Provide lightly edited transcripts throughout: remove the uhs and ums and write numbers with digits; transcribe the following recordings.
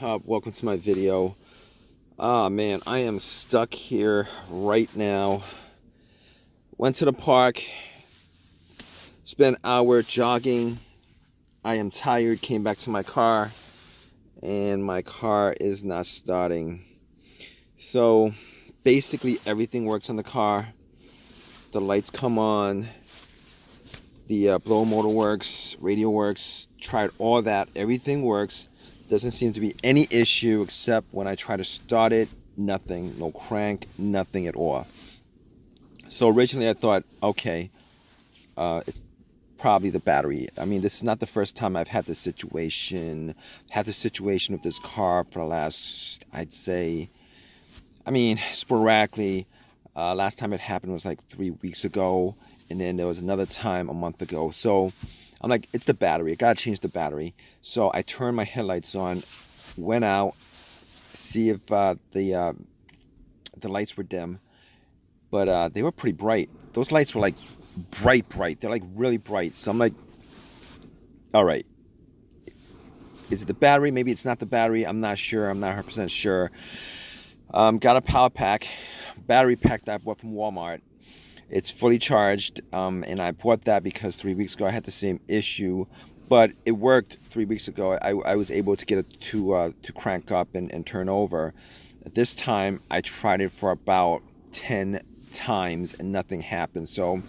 Welcome to my video. Man, I am stuck here right now. Went to the park, spent an hour jogging. I am tired, came back to my car, and my car is not starting. So basically everything works on the car. The lights come on, the blower motor works, radio works, tried all that, everything works. Doesn't seem to be any issue except when I try to start it, nothing, no crank, nothing at all. So originally I thought, okay, it's probably the battery. I mean, this is not the first time I've had this situation. Had this situation with this car for the last, I'd say, sporadically. Last time it happened was like 3 weeks ago, and then there was another time a month ago. So I'm like, it's the battery. I gotta change the battery. So I turned my headlights on, went out, see if the lights were dim, but they were pretty bright. Those lights were like bright. They're like really bright. So I'm like, all right, is it the battery? Maybe it's not the battery. I'm not sure. I'm not 100% sure. Got a power pack, battery pack that I bought from Walmart. It's fully charged, and I bought that because 3 weeks ago I had the same issue, but it worked 3 weeks ago. I was able to get it to crank up and turn over. This time I tried it for about 10 times and nothing happened. So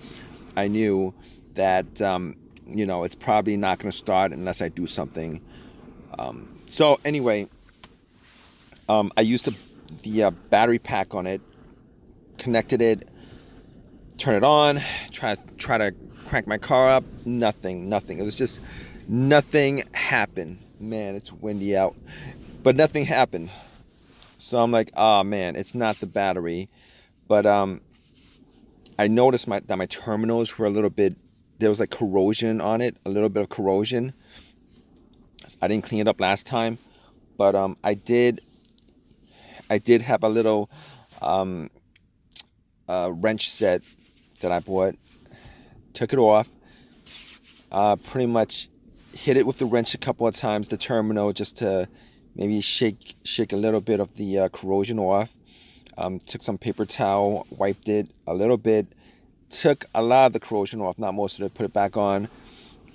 I knew that it's probably not going to start unless I do something. So anyway, I used the battery pack on it, connected it, turn it on, try to crank my car up. Nothing. It was just nothing happened. Man, it's windy out, but nothing happened. So I'm like, oh man, it's not the battery. But I noticed that my terminals were a little bit, there was like corrosion on it, a little bit of corrosion. I didn't clean it up last time, but I did have a little wrench set that I bought, took it off, pretty much hit it with the wrench a couple of times, the terminal, just to maybe shake a little bit of the corrosion off. Took some paper towel, wiped it a little bit, took a lot of the corrosion off, not most of it, put it back on,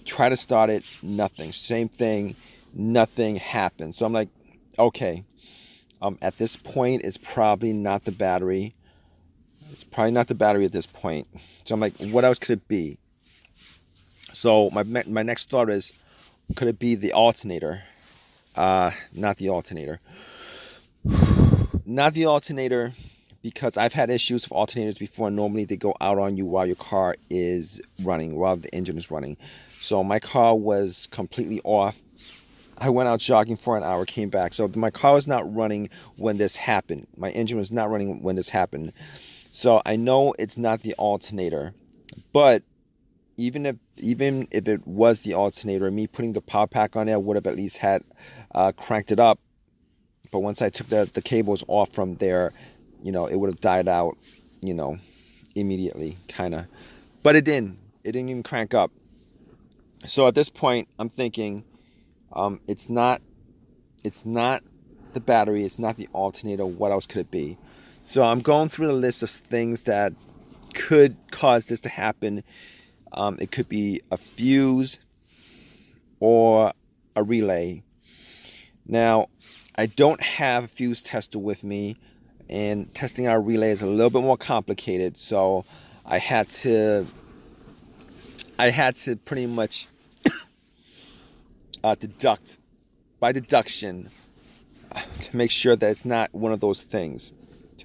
try to start it, nothing. Same thing, nothing happened. So I'm like, okay, at this point, it's probably not the battery. It's probably not the battery at this point. So I'm like, what else could it be? So my next thought is, could it be the alternator? Not the alternator. Not the alternator, because I've had issues with alternators before. Normally they go out on you while your car is running, while the engine is running. So my car was completely off. I went out jogging for an hour, came back. So my car was not running when this happened. My engine was not running when this happened. So I know it's not the alternator, but even if it was the alternator, me putting the power pack on there would have at least had cranked it up. But once I took the cables off from there, it would have died out, immediately, kind of. But it didn't. It didn't even crank up. So at this point, I'm thinking, it's not the battery. It's not the alternator. What else could it be? So I'm going through the list of things that could cause this to happen. It could be a fuse or a relay. Now, I don't have a fuse tester with me, and testing our relay is a little bit more complicated. So I had to pretty much deduct by deduction to make sure that it's not one of those things.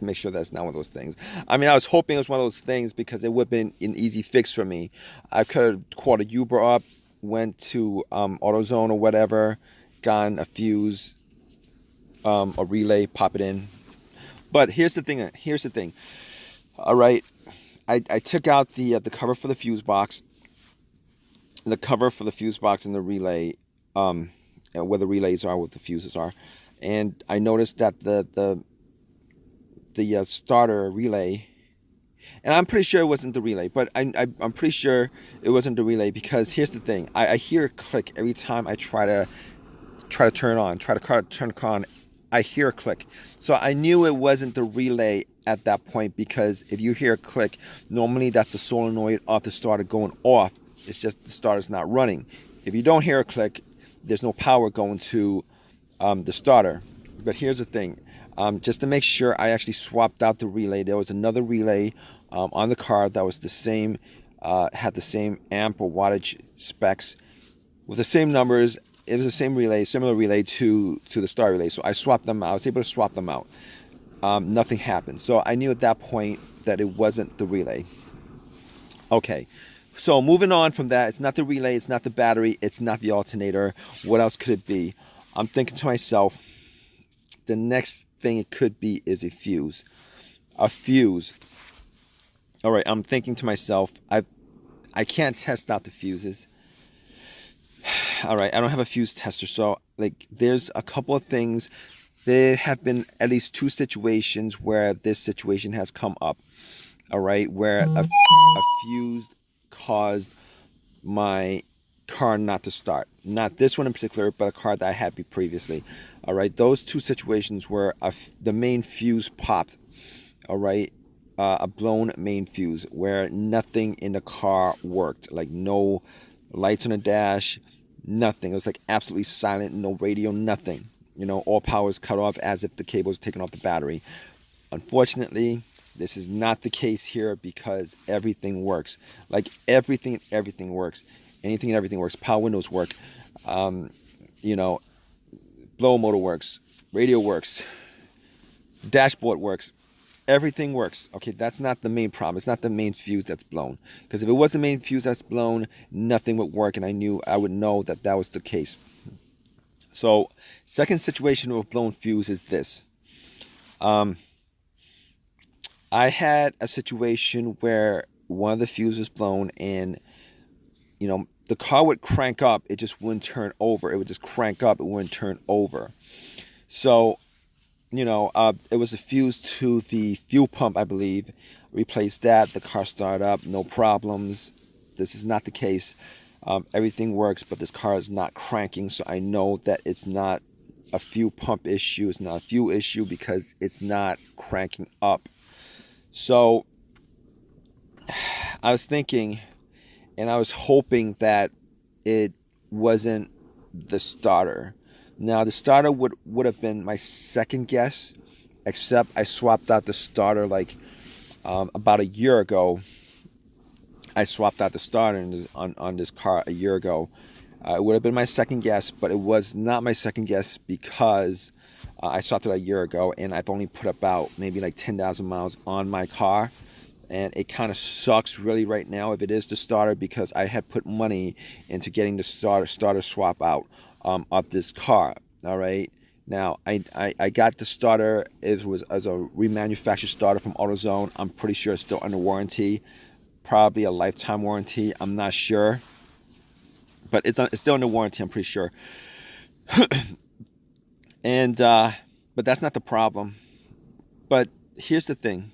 I mean, I was hoping it was one of those things because it would have been an easy fix for me. I could have called a Uber up, went to AutoZone or whatever, gotten a fuse, a relay, pop it in. But here's the thing. All right, I took out the cover for the fuse box, and the relay, where the relays are, what the fuses are, and I noticed that the starter relay, and I'm pretty sure it wasn't the relay, but I'm pretty sure it wasn't the relay, because here's the thing. I hear a click every time I try to try to turn it on, turn the car on. I hear a click. So I knew it wasn't the relay at that point, because if you hear a click, normally that's the solenoid of the starter going off. It's just the starter's not running. If you don't hear a click, there's no power going to the starter. But here's the thing. Just to make sure, I actually swapped out the relay. There was another relay on the car that was the same, had the same amp or wattage specs with the same numbers. It was the same relay, similar relay to the star relay. So I swapped them out. I was able to swap them out. Nothing happened. So I knew at that point that it wasn't the relay. Okay. So moving on from that, it's not the relay, it's not the battery, it's not the alternator. What else could it be? I'm thinking to myself, the next thing it could be is a fuse. A fuse. All right, I'm thinking to myself, I can't test out the fuses. All right, I don't have a fuse tester, so like there's a couple of things. There have been at least 2 situations where this situation has come up. All right, where a fuse caused my car not to start. Not this one in particular, but a car that I had previously. All right, those 2 situations where the main fuse popped. All right, a blown main fuse where nothing in the car worked, like no lights on the dash, nothing. It was like absolutely silent, no radio, nothing. You know, all power is cut off as if the cable was taken off the battery. Unfortunately, this is not the case here, because everything works. Like everything works. Anything and everything works. Power windows work. You know, blower motor works. Radio works. Dashboard works. Everything works. Okay, that's not the main problem. It's not the main fuse that's blown. Because if it was the main fuse that's blown, nothing would work, and I would know that that was the case. So, second situation with blown fuse is this. I had a situation where one of the fuses was blown, and you know, the car would crank up, it just wouldn't turn over. It would just crank up, it wouldn't turn over. So, you know, it was a fuse to the fuel pump, I believe. Replaced that, the car started up, no problems. This is not the case. Everything works, but this car is not cranking, so I know that it's not a fuel pump issue. It's not a fuel issue because it's not cranking up. So I was thinking, and I was hoping that it wasn't the starter. Now, the starter would have been my second guess, except I swapped out the starter like about a year ago. I swapped out the starter on this car a year ago. It would have been my second guess, but it was not my second guess because I swapped it a year ago, and I've only put about maybe like 10,000 miles on my car. And it kind of sucks really right now if it is the starter, because I had put money into getting the starter swap out of this car. All right. Now, I got the starter. It was as a remanufactured starter from AutoZone. I'm pretty sure it's still under warranty. Probably a lifetime warranty. I'm not sure. But it's still under warranty, I'm pretty sure. And but that's not the problem. But here's the thing.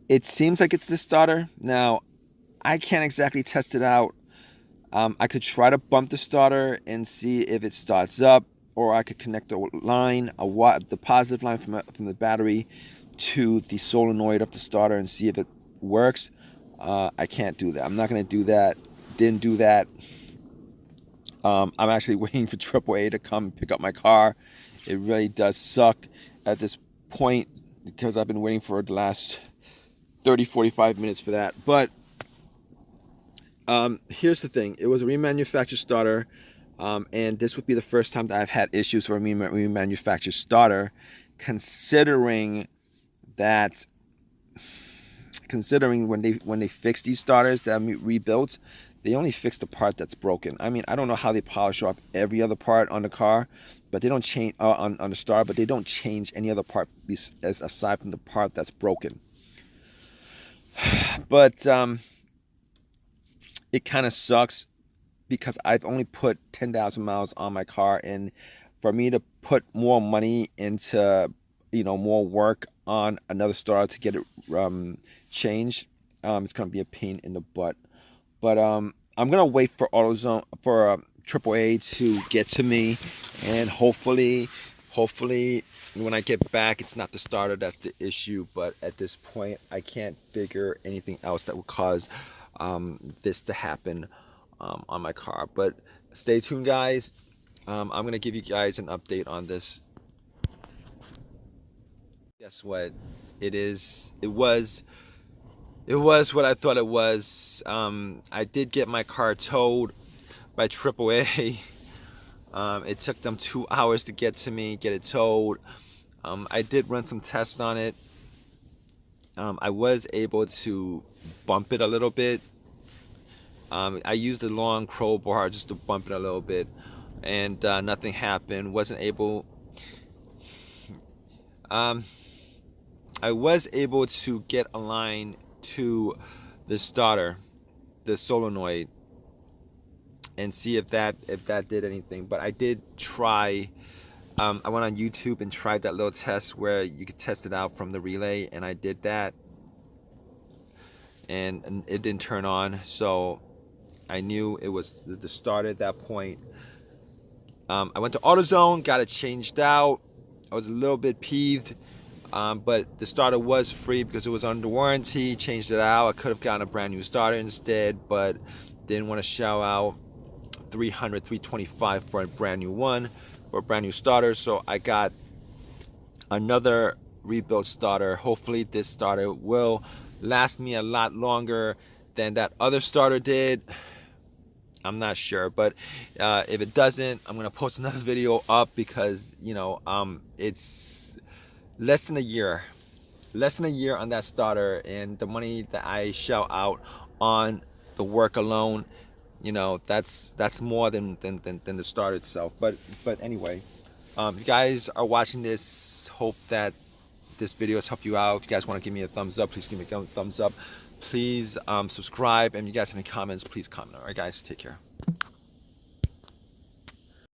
It seems like it's the starter. Now, I can't exactly test it out. I could try to bump the starter and see if it starts up, or I could connect a line, the positive line from the battery to the solenoid of the starter and see if it works. I can't do that. I'm not going to do that. Didn't do that. I'm actually waiting for AAA to come pick up my car. It really does suck at this point because I've been waiting for the last 30-45 minutes for that. But here's the thing. It was a remanufactured starter, and this would be the first time that I've had issues with a remanufactured starter, considering when they fix these starters that are rebuilt, they only fix the part that's broken. I mean, I don't know how they polish off every other part on the car, but they don't change on the starter, but they don't change any other part aside from the part that's broken. But it kind of sucks because I've only put 10,000 miles on my car, and for me to put more money into, more work on another starter to get it changed, it's going to be a pain in the butt. But I'm gonna wait for AutoZone for AAA to get to me, and hopefully when I get back, it's not the starter that's the issue. But at this point, I can't figure anything else that would cause this to happen on my car. But stay tuned, guys. I'm gonna give you guys an update on this. Guess what? It was what I thought it was. I did get my car towed by AAA. It took them 2 hours to get to me, get it towed. I did run some tests on it. I was able to bump it a little bit. I used a long crowbar just to bump it a little bit, and nothing happened. Wasn't able. I was able to get a line to the starter, the solenoid, and see if that did anything. But I did try. I went on YouTube and tried that little test where you could test it out from the relay, and I did that, and it didn't turn on. So I knew it was the starter at that point. I went to AutoZone, got it changed out. I was a little bit peeved, but the starter was free because it was under warranty. Changed it out. I could have gotten a brand new starter instead, but didn't want to shell out $300, $325 for a brand new one, for a brand new starter. So I got another rebuilt starter. Hopefully this starter will last me a lot longer than that other starter did. I'm not sure, but if it doesn't, I'm gonna post another video up, because it's less than a year on that starter, and the money that I shell out on the work alone, that's more than the starter itself. But anyway, you guys are watching this. Hope that this video has helped you out. If you guys want to give me a thumbs up, please give me a thumbs up. Please subscribe, and if you guys have any comments, please comment. All right, guys, take care.